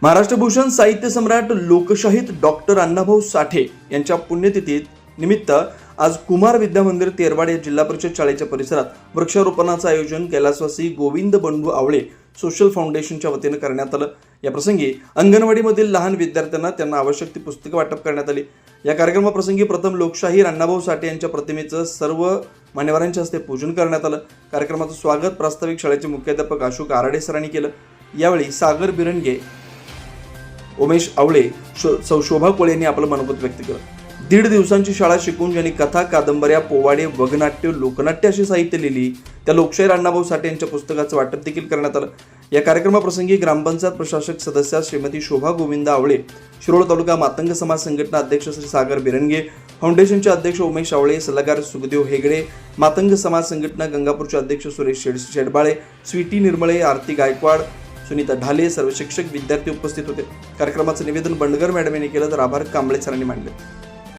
महाराष्ट्र भूषण साहित्य सम्राट लोकशाहीर डॉक्टर अण्णाभाऊ साठे यांच्या पुण्यतिथी निमित्त आज कुमार विद्या मंदिर तेरवाड या जिल्हा परिषद शाळेच्या परिसरात वृक्षारोपणाचं आयोजन कैलासवासी गोविंद बंडू आवळे सोशल फाउंडेशनच्या वतीनं करण्यात आलं। या प्रसंगी अंगणवाडीमधील लहान विद्यार्थ्यांना त्यांना आवश्यक ती पुस्तकं वाटप करण्यात आली। या कार्यक्रमाप्रसंगी प्रथम लोकशाहीर अण्णाभाऊ साठे यांच्या प्रतिमेचं सर्व मान्यवरांच्या हस्ते पूजन करण्यात आलं। कार्यक्रमाचं स्वागत प्रास्ताविक शाळेचे मुख्याध्यापक अशोक आराडे सरांनी केलं। यावेळी सागर बिरंगे, उमेश आवळे, शोभा कोळे यांनी आपलं मनोगत व्यक्त केलं। 1.5 दिवसांची शाळा शिकून ज्यांनी कथा, कादंबऱ्या, पोवाडे, वगनाट्य, लोकनाट्य अशी साहित्य लिहिली त्या लोकशाहीर अण्णाभाऊ साठे यांच्या पुस्तकाचं वाटप देखील करण्यात आलं। या कार्यक्रमाप्रसंगी ग्रामपंचायत प्रशासक सदस्या श्रीमती शोभा गोविंद आवळे, शिरोळ तालुका मातंग समाज संघटना अध्यक्ष श्री सागर बिरंगे, फाउंडेशनचे अध्यक्ष उमेश आवळे, सल्लागार सुखदेव हेगडे, मातंग समाज संघटना गंगापूरचे अध्यक्ष सुरेश शेडबाळे, स्वीटी निर्मळे, आरती गायकवाड, सुनीता ढाले, सर्व शिक्षक, विद्यार्थी उपस्थित होते। कार्यक्रमाचं निवेदन बंडगर मॅडम यांनी केलं तर आभार कांबळे सरांनी मांडले।